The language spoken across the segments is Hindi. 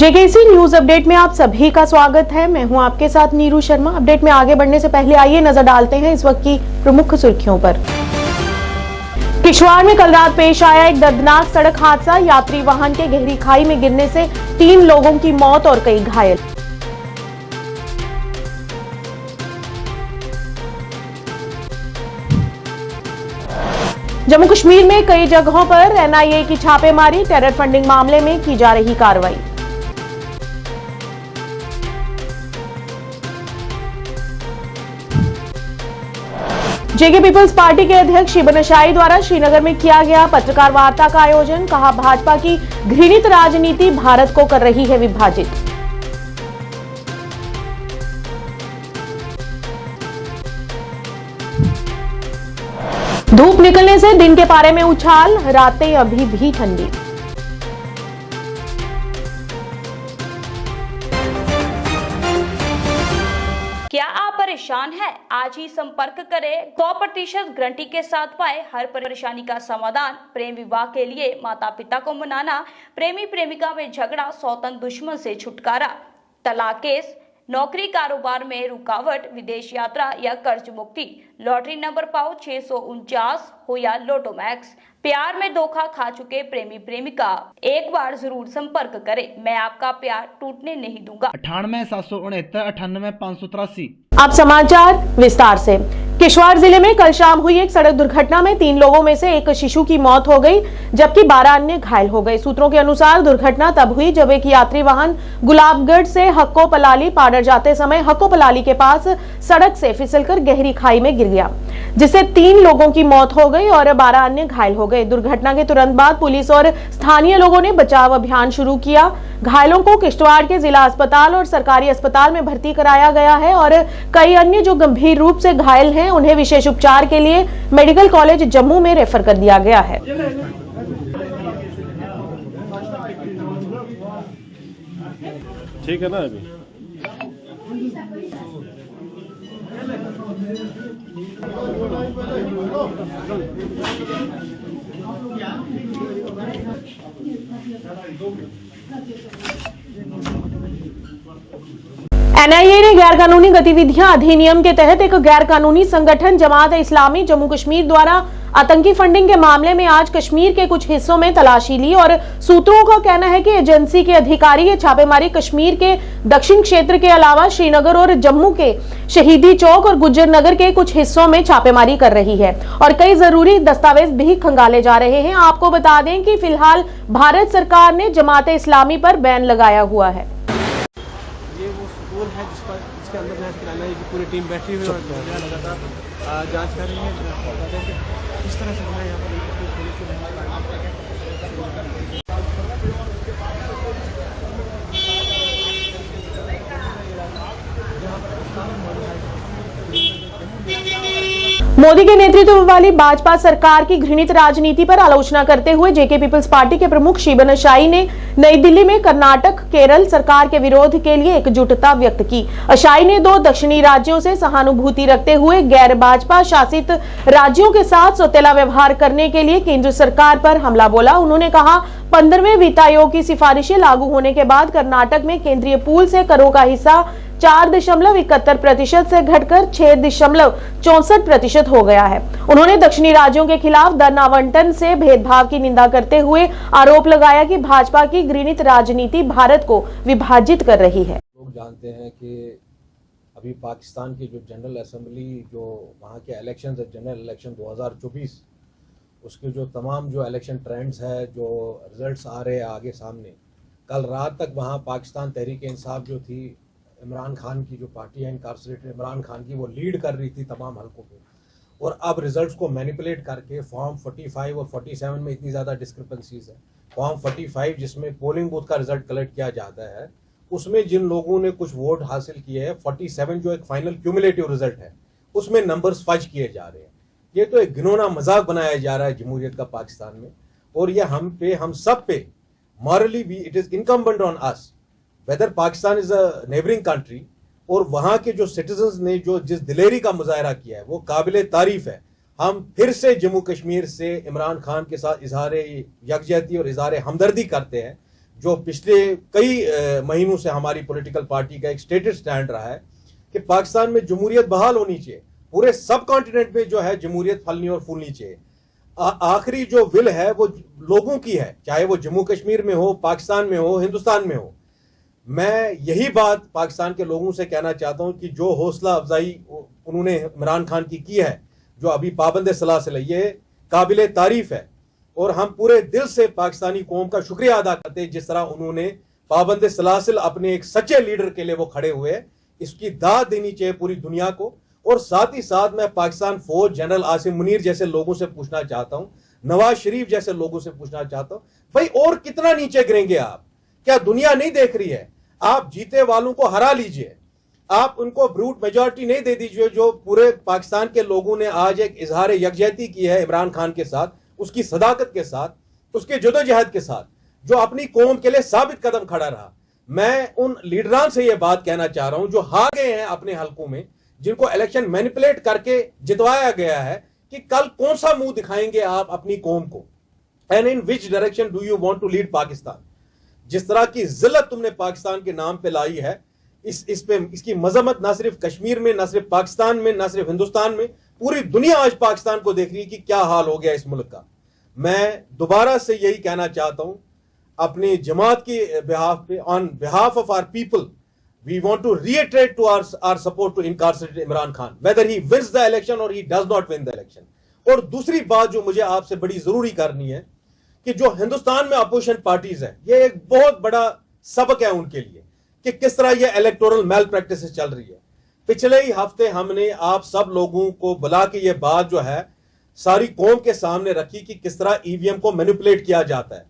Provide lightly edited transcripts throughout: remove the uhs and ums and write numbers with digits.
जेकेसी न्यूज अपडेट में आप सभी का स्वागत है। मैं हूं आपके साथ नीरू शर्मा। अपडेट में आगे बढ़ने से पहले आइए नजर डालते हैं इस वक्त की प्रमुख सुर्खियों पर। किश्तवाड़ में कल रात पेश आया एक दर्दनाक सड़क हादसा। यात्री वाहन के गहरी खाई में गिरने से 3 लोगों की मौत और कई घायल। जम्मू कश्मीर में कई जगहों पर एनआईए की छापेमारी। टेरर फंडिंग मामले में की जा रही कार्रवाई। जेके पीपल्स पार्टी के अध्यक्ष शिबन शाही द्वारा श्रीनगर में किया गया पत्रकार वार्ता का आयोजन। कहा, भाजपा की घृणित राजनीति भारत को कर रही है विभाजित। धूप निकलने से दिन के पारे में उछाल, रातें अभी भी ठंडी। क्या आप परेशान हैं? आज ही संपर्क करें। 100% गारंटी के साथ पाए हर परेशानी का समाधान। प्रेम विवाह के लिए माता पिता को मनाना, प्रेमी प्रेमिका में झगड़ा, सौतन दुश्मन से छुटकारा, तलाक केस, नौकरी कारोबार में रुकावट, विदेश यात्रा या कर्ज मुक्ति, लॉटरी नंबर पाओ 649 हो या लोटो मैक्स, प्यार में धोखा खा चुके प्रेमी प्रेमिका, एक बार जरूर संपर्क करें। मैं आपका प्यार टूटने नहीं दूंगा। 98 769 98 583। अब समाचार विस्तार से। किश्तवाड़ जिले में कल शाम हुई एक सड़क दुर्घटना में 3 लोगों में से एक शिशु की मौत हो गई, जबकि 12 अन्य घायल हो गए। सूत्रों के अनुसार दुर्घटना तब हुई जब एक यात्री वाहन गुलाबगढ़ से हक्को पलाली पाडर जाते समय हक्को पलाली के पास सड़क से फिसलकर गहरी खाई में गिर गया, जिससे 3 लोगों की मौत हो गई और 12 अन्य घायल हो गए। दुर्घटना के तुरंत बाद पुलिस और स्थानीय लोगों ने बचाव अभियान शुरू किया। घायलों को किश्तवाड़ के जिला अस्पताल और सरकारी अस्पताल में भर्ती कराया गया है और कई अन्य जो गंभीर रूप से घायल हैं उन्हें विशेष उपचार के लिए मेडिकल कॉलेज जम्मू में रेफर कर दिया गया है। ठीक है ना अभी एनआईए ने गैर कानूनी गतिविधियां अधिनियम के तहत एक गैर कानूनी संगठन जमात इस्लामी जम्मू कश्मीर द्वारा आतंकी फंडिंग के मामले में आज कश्मीर के कुछ हिस्सों में तलाशी ली और सूत्रों का कहना है कि एजेंसी के अधिकारी ये छापेमारी कश्मीर के दक्षिण क्षेत्र के अलावा श्रीनगर और जम्मू के शहीदी चौक और गुज्जर नगर के कुछ हिस्सों में छापेमारी कर रही है और कई जरूरी दस्तावेज भी खंगाले जा रहे हैं। आपको बता दें कि फिलहाल भारत सरकार ने जमात इस्लामी पर बैन लगाया हुआ है। है जिसके अंदर एनआईए की पूरी टीम बैठी हुई और लगातार जांच कर रही है। इस तरह से हमें यहाँ मोदी के नेतृत्व वाली भाजपा सरकार की घृणित राजनीति पर आलोचना करते हुए जेके पीपल्स पार्टी के प्रमुख शिबन शाही ने नई दिल्ली में कर्नाटक केरल सरकार के विरोध के लिए एकजुटता व्यक्त की। शाही ने 2 दक्षिणी राज्यों से सहानुभूति रखते हुए गैर भाजपा शासित राज्यों के साथ सौतेला व्यवहार करने के लिए केंद्र सरकार पर हमला बोला। उन्होंने कहा, 15वें वित्त आयोग की सिफारिशें लागू होने के बाद कर्नाटक में केंद्रीय पूल से करों का हिस्सा 4.71% से घटकर 6.64% हो गया है। उन्होंने दक्षिणी राज्यों के खिलाफ धन आवंटन से भेदभाव की निंदा करते हुए आरोप लगाया कि भाजपा की घृणित राजनीति भारत को विभाजित कर रही है। लोग जानते हैं कि अभी पाकिस्तान की जो जनरल असेंबली जो वहाँ के इलेक्शन है, जनरल इलेक्शन 2024, उसके जो तमाम जो इलेक्शन ट्रेंड्स है, जो रिजल्ट्स आ रहे हैं आगे सामने, कल रात तक वहाँ पाकिस्तान तहरीक इंसाफ जो थी, इमरान खान की जो पार्टी है इनकार्सरेटेड इमरान खान की, वो लीड कर रही थी तमाम हलकों पे, और अब रिजल्ट्स को मैनिपुलेट करके फॉर्म 45 और 47 में इतनी ज़्यादा डिस्क्रिपेंसीज है। फॉर्म 45 जिसमें पोलिंग बूथ का रिजल्ट कलेक्ट किया जाता है, उसमें जिन लोगों ने कुछ वोट हासिल किए हैं, 47 जो एक फाइनल क्यूमुलेटिव रिजल्ट है उसमें नंबर्स फज किए जा रहे हैं। ये तो एक घिनौना मजाक बनाया जा रहा है जमहूरियत का पाकिस्तान में, और ये हम सब पे मॉरली भी it is incumbent on us whether Pakistan is a neighbouring country, और वहां के जो सिटीजन्स ने जो जिस दिलेरी का मुजाहरा किया है वो काबिले तारीफ है। हम फिर से जम्मू कश्मीर से इमरान खान के साथ इजहार यकजहती और इजहार हमदर्दी करते हैं। जो पिछले कई महीनों से हमारी पॉलिटिकल पार्टी का एक स्टेटेड स्टैंड रहा है कि पाकिस्तान में जमहूरियत बहाल होनी चाहिए, पूरे सब कॉन्टिनेंट में जो है जमहूरियत फलनी और फूलनी चाहिए। आखिरी जो विल है वो लोगों की है, चाहे वो जम्मू कश्मीर में हो, पाकिस्तान में हो, हिंदुस्तान में हो। मैं यही बात पाकिस्तान के लोगों से कहना चाहता हूं कि जो हौसला अफजाई उन्होंने इमरान खान की है, जो अभी पाबंद सलासिल है, ये काबिल तारीफ है और हम पूरे दिल से पाकिस्तानी कौम का शुक्रिया अदा करते हैं जिस तरह उन्होंने पाबंद सलासिल अपने एक सच्चे लीडर के लिए वो खड़े हुए। इसकी दाद देनी चाहिए पूरी दुनिया को। और साथ ही साथ मैं पाकिस्तान फौज जनरल आसिम मुनीर जैसे लोगों से पूछना चाहता हूं, नवाज शरीफ जैसे लोगों से पूछना चाहता हूं, भाई और कितना नीचे गिरेंगे आप? क्या दुनिया नहीं देख रही है? आप जीते वालों को हरा लीजिए, आप उनको ब्रूट मेजॉरिटी नहीं दे दीजिए। जो पूरे पाकिस्तान के लोगों ने आज एक इजहार यकजहती की है इमरान खान के साथ, उसकी सदाकत के साथ, उसके जदोजहद के साथ, जो अपनी कौम के लिए साबित कदम खड़ा रहा। मैं उन लीडरान से यह बात कहना चाह रहा हूं जो हार गए हैं अपने हलकों में, जिनको इलेक्शन मैनिपुलेट करके जितवाया गया है, कि कल कौन सा मुंह दिखाएंगे आप अपनी कौम को, and in which direction do you want to lead Pakistan. जिस तरह की जिल्लत तुमने पाकिस्तान के नाम पे लाई है, इसकी मजम्मत ना सिर्फ कश्मीर में, ना सिर्फ पाकिस्तान में, ना सिर्फ हिंदुस्तान में, पूरी दुनिया आज पाकिस्तान को देख रही है कि क्या हाल हो गया इस मुल्क का। मैं दोबारा से यही कहना चाहता हूं अपनी जमात के बिहाफ पे, on behalf of our people, we want to reiterate to our support to incarcerate Imran Khan, whether he wins the election or he does not win the election। और दूसरी बात जो मुझे आपसे बड़ी जरूरी करनी है कि जो हिंदुस्तान में अपोजिशन पार्टीज है, ये एक बहुत बड़ा सबक है उनके लिए कि किस तरह ये इलेक्टोरल मैल प्रैक्टिस चल रही है। पिछले ही हफ्ते हमने आप सब लोगों को बुला के ये बात जो है सारी कौम के सामने रखी कि किस तरह ईवीएम को मैनिपुलेट किया जाता है,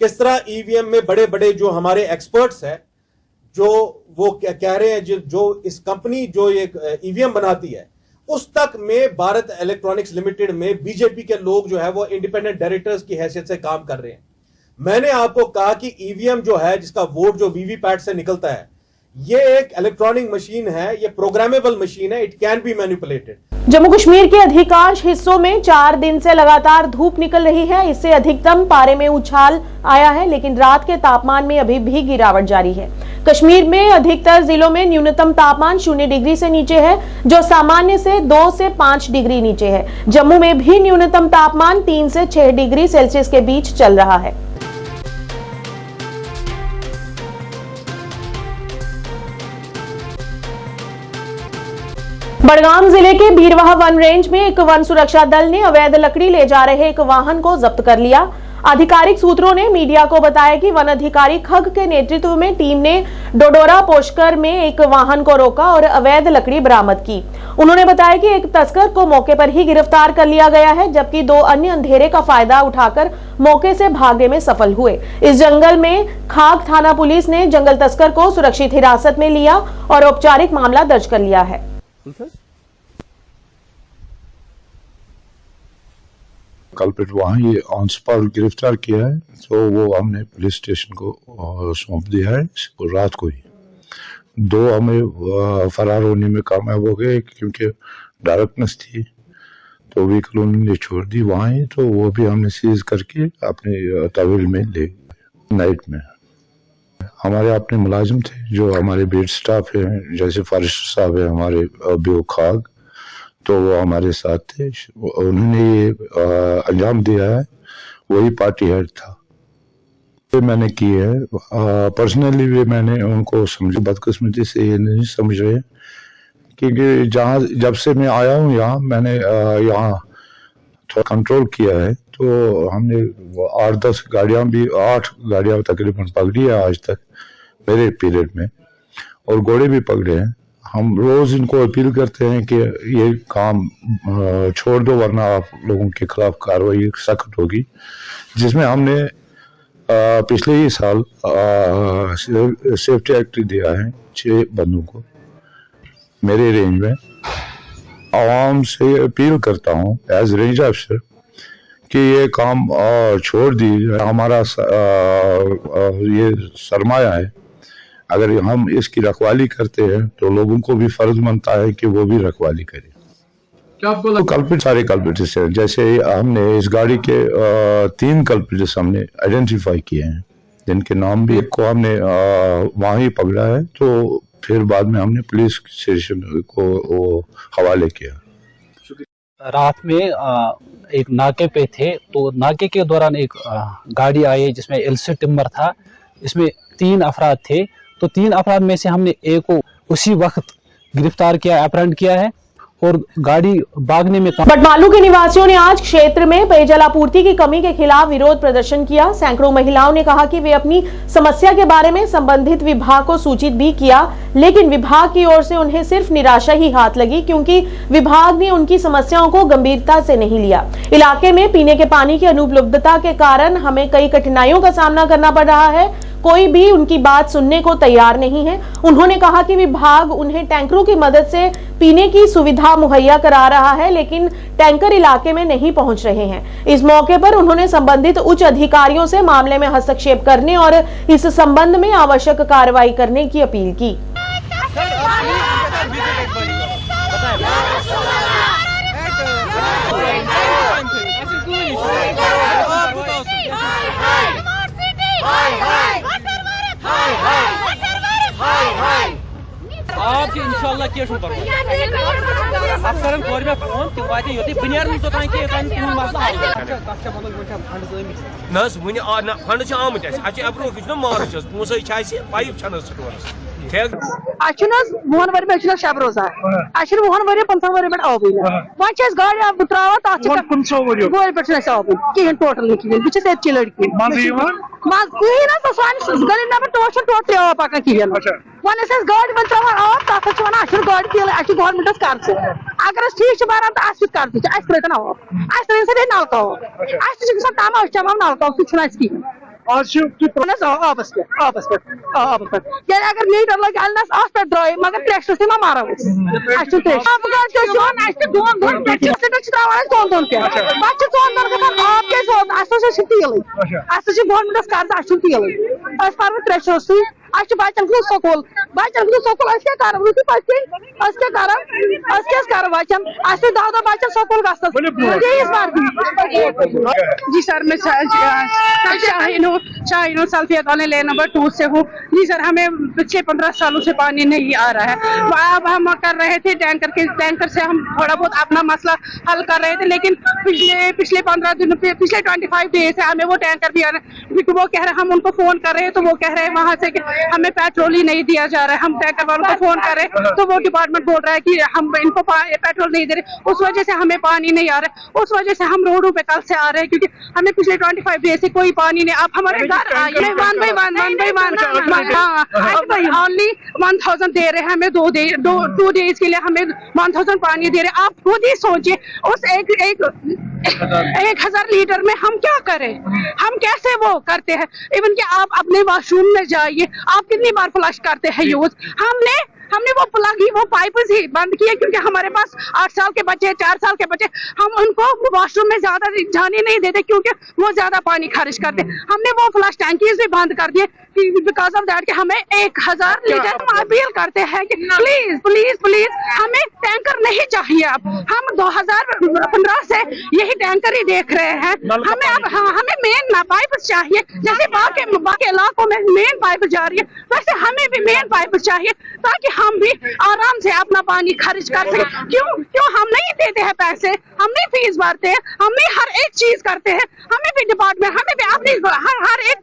किस तरह ईवीएम में बड़े बड़े जो हमारे एक्सपर्ट्स हैं, जो वो कह रहे हैं जो इस कंपनी जो एक ईवीएम बनाती है उस तक में भारत इलेक्ट्रॉनिक्स लिमिटेड में बीजेपी के लोग जो है वो इंडिपेंडेंट डायरेक्टर्स की हैसियत से काम कर रहे हैं। मैंने आपको कहा कि ईवीएम जो है, जिसका वोट जो वीवीपैट से निकलता है, ये एक इलेक्ट्रॉनिक मशीन है, ये प्रोग्रामेबल मशीन है, it can be manipulated. Jammu Kashmir के अधिकांश हिस्सों में 4 दिन से लगातार धूप निकल रही है। इससे अधिकतम पारे में उछाल आया है, लेकिन रात के तापमान में अभी भी गिरावट जारी है। कश्मीर में अधिकतर जिलों में न्यूनतम तापमान 0 डिग्री से नीचे है, जो सामान्य से 2 से 5 डिग्री नीचे है। जम्मू में भी न्यूनतम तापमान 3 से 6 डिग्री सेल्सियस के बीच चल रहा है। बड़गाम जिले के बीरवाह वन रेंज में एक वन सुरक्षा दल ने अवैध लकड़ी ले जा रहे एक वाहन को जब्त कर लिया। आधिकारिक सूत्रों ने मीडिया को बताया कि वन अधिकारी खग के नेतृत्व में टीम ने डोडोरा पोशकर में एक वाहन को रोका और अवैध लकड़ी बरामद की। उन्होंने बताया कि एक तस्कर को मौके पर ही गिरफ्तार कर लिया गया है, जबकि 2 अन्य अंधेरे का फायदा उठाकर मौके से भागने में सफल हुए। इस जंगल में खाग थाना पुलिस ने जंगल तस्कर को सुरक्षित हिरासत में लिया और औपचारिक मामला दर्ज कर लिया है। कल्प्रिट वहाँ ये ऑन स्पॉट गिरफ्तार किया है, तो वो हमने पुलिस स्टेशन को सौंप दिया है रात को ही। 2 हमें फरार होने में कामयाब हो गए क्योंकि डार्कनेस थी, तो व्हीकल उन्होंने छोड़ दी वहाँ ही, तो वो भी हमने सीज करके अपने तहवील में ले नाइट में। हमारे अपने मुलाजिम थे जो हमारे बीट स्टाफ हैं, जैसे फॉरेस्टर साहब है हमारे बीओ खाग, तो वो हमारे साथ थे। उन्होंने ये अंजाम दिया है, वही पार्टी हेड था। तो मैंने की है पर्सनली भी, मैंने उनको समझ बदकिस्मती से ये नहीं समझ रहे, क्योंकि जब से मैं आया हूँ यहाँ, मैंने यहाँ थोड़ा कंट्रोल किया है, तो हमने 8-10 गाड़ियाँ भी 8 गाड़ियाँ तकरीबन पकड़ी है आज तक मेरे पीरियड में, और घोड़े भी पकड़े हैं। हम रोज इनको अपील करते हैं कि ये काम छोड़ दो, वरना आप लोगों के खिलाफ कार्रवाई सख्त होगी। जिसमें हमने पिछले ही साल सेफ्टी एक्ट दिया है 6 बंदों को मेरे रेंज में। आवाम से अपील करता हूँ एज रेंज अफसर कि ये काम छोड़ दीजिए। हमारा ये सरमाया है, अगर हम इसकी रखवाली करते हैं तो लोगों को भी फर्ज बनता है कि वो भी रखवाली करें। क्या आपको तो कल्प्रिट सारे कल्प्रिट्स हैं, जैसे हमने इस गाड़ी के 3 कल्प्रिट्स हमने आइडेंटिफाई किए हैं, जिनके नाम भी को हमने वहाँ ही पकड़ा है, तो फिर बाद में हमने पुलिस स्टेशन को वो हवाले किया। रात में एक नाके पे थे, तो नाके के दौरान एक गाड़ी आई जिसमें एलसी टिम्बर था। इसमें 3 अफराद थे, तो 3 अफराद में से हमने एक को उसी वक्त गिरफ्तार किया, अपहरण किया है और गाड़ी भागने में। बटमालू के निवासियों ने आज क्षेत्र में पेयजल आपूर्ति की कमी के खिलाफ विरोध प्रदर्शन किया। सैकड़ों महिलाओं ने कहा कि वे अपनी समस्या के बारे में संबंधित विभाग को सूचित भी किया, लेकिन विभाग की ओर से उन्हें सिर्फ निराशा ही हाथ लगी, क्योंकि विभाग ने उनकी समस्याओं को गंभीरता से नहीं लिया। इलाके में पीने के पानी की अनुपलब्धता के कारण हमें कई कठिनाइयों का सामना करना पड़ रहा है। कोई भी उनकी बात सुनने को तैयार नहीं है। उन्होंने कहा कि विभाग उन्हें टैंकरों की मदद से पीने की सुविधा मुहैया करा रहा है, लेकिन टैंकर इलाके में नहीं पहुंच रहे हैं। इस मौके पर उन्होंने संबंधित उच्च अधिकारियों से मामले में हस्तक्षेप करने और इस संबंध में आवश्यक कार्रवाई करने की अपील की। आप इंशाल्लाह क्या शुरू करो अफसरन कोर में फोन कि वाते योती बुनियाद में तो कि तुम मसला अच्छा नस वनी ना फंड छ आमत अछि अप्रूव किछ न मार्च मुसै छासी पाइप छन स्टोरस ठीक अचुनस मोहन वर में अचुनस शब रोजा अचुन मोहन वर 15 वर में आव वन छ गाड़ी आप त्रावा ता छ 15 वर गोल पे छ आव कि टोटल लिखि बिच से एक लड़की मां कोई ना तो स्वान गली नंबर टोटल आव पका कि वन से गाड़ी में त्रावा आव ता छ वन अचुन गाड़ी के अचु गवर्नमेंट कर छ अगर ठीक छ बारा ता अचु कर छ अस प्रतन आव अस से दे नाल तो अस छ काम छ नाल तो कुछ ना इसकी आज की प्रोसेस आपस पे क्या अगर मीटर लगे अलनस आस पे ड्राई मगर ट्रैक्टर से ना मारा अच्छे ट्रैक्टर आप गाड़ी के जोन अच्छे दोन ट्रैक्टर से चलावा दोन के बात दोन के बाद आप के सोच आसो से सिटी ले आसो से गवर्नमेंट का अच्छे ले अस पर ट्रैक्टर से अच्छे बच्चन को स्कूल अस क्या कर रुकी पछे अस क्या कर बच्चन अस दादा बच्चन स्कूल गस्त ये इस बार जी सर मैं शाहीनो सल्फिया कॉलोनी लेन नंबर 2 से हूँ जी सर। हमें पिछले 15 सालों से पानी नहीं आ रहा है। अब हम कर रहे थे टैंकर से हम थोड़ा बहुत अपना मसला हल कर रहे थे, लेकिन पिछले 15 दिनों पिछले 25 डेज से हमें वो टैंकर भी आ रहे हैं। वो कह रहे हम उनको फोन कर रहे हैं तो वो कह रहे हैं वहाँ से कि हमें पेट्रोल ही नहीं दिया जा रहा है। हम टैंकर वालों को फोन कर रहे हैं तो वो डिपार्टमेंट बोल रहा है कि हम इनको पेट्रोल नहीं दे रहे, उस वजह से हमें पानी नहीं आ रहा है। उस वजह से हम रोडों पे कल से आ रहे हैं क्योंकि हमें पिछले 25 डेज से कोई पानी नहीं। आप हमारे घर आइए 1 by 1 ओनली 1000 दे रहे हैं हमें 2 डेज के लिए हमें 1000 पानी दे रहे हैं। आप खुद ही सोचिए उस 1000 लीटर में हम क्या करें, हम कैसे वो करते हैं। इवन कि आप अपने वॉशरूम में जाइए, आप कितनी बार फ्लश करते हैं यूज। हमने वो प्लग ही वो पाइप ही बंद किए क्योंकि हमारे पास 8 साल के बच्चे 4 साल के बच्चे, हम उनको वॉशरूम में ज्यादा जाने नहीं देते क्योंकि वो ज्यादा पानी खारिज करते। हमने वो फ्लश टैंकीज भी बंद कर दिए बिकॉज ऑफ दैट कि हमें 1000 लीटर। हम अपील करते हैं कि प्लीज हमें टैंकर नहीं चाहिए। अब हम 2015 से यही टैंकर ही देख रहे हैं। हमें मेन पाइप चाहिए, जैसे बाकी इलाकों में मेन पाइप जा रही है वैसे हमें भी मेन पाइप चाहिए ताकि हम भी आराम से अपना पानी खर्च कर सकें। क्यों हम नहीं देते हैं पैसे, हम नहीं फीस भरते हैं, हम नहीं हर एक चीज करते हैं। हमें भी डिपार्टमेंट हमें भी अपनी हर एक।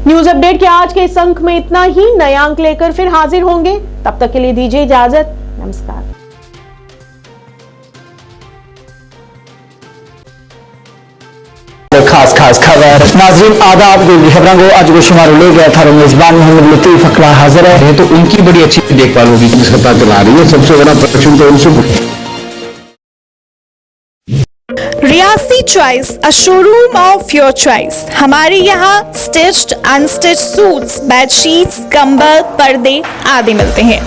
न्यूज अपडेट के आज के इस अंक में इतना ही। नए अंक लेकर फिर हाजिर होंगे, तब तक के लिए दीजिए इजाजत। नमस्कार। खास खबर नाज़रीन आदाब खबरों को आज को शुमार ले गया था। मेजबान मोहम्मद लतीफ अकला हाजिर है तो उनकी बड़ी अच्छी देखभाल होगी। सत्ता चला रही है, सबसे बड़ा प्रश्न तो उनसे। Reasi choice, a showroom of your choice. हमारे यहाँ स्टिच्ड अनस्टिच्ड सूट्स, बेडशीट्स, कंबल, पर्दे आदि मिलते हैं।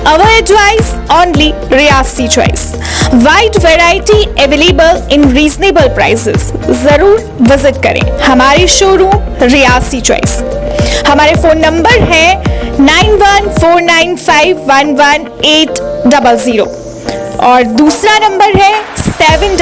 Our advice only Reasi choice. Wide variety available in reasonable prices. जरूर विजिट करें हमारे शोरूम रियासी चॉइस। हमारे फोन नंबर है 9149511800 और दूसरा नंबर है 7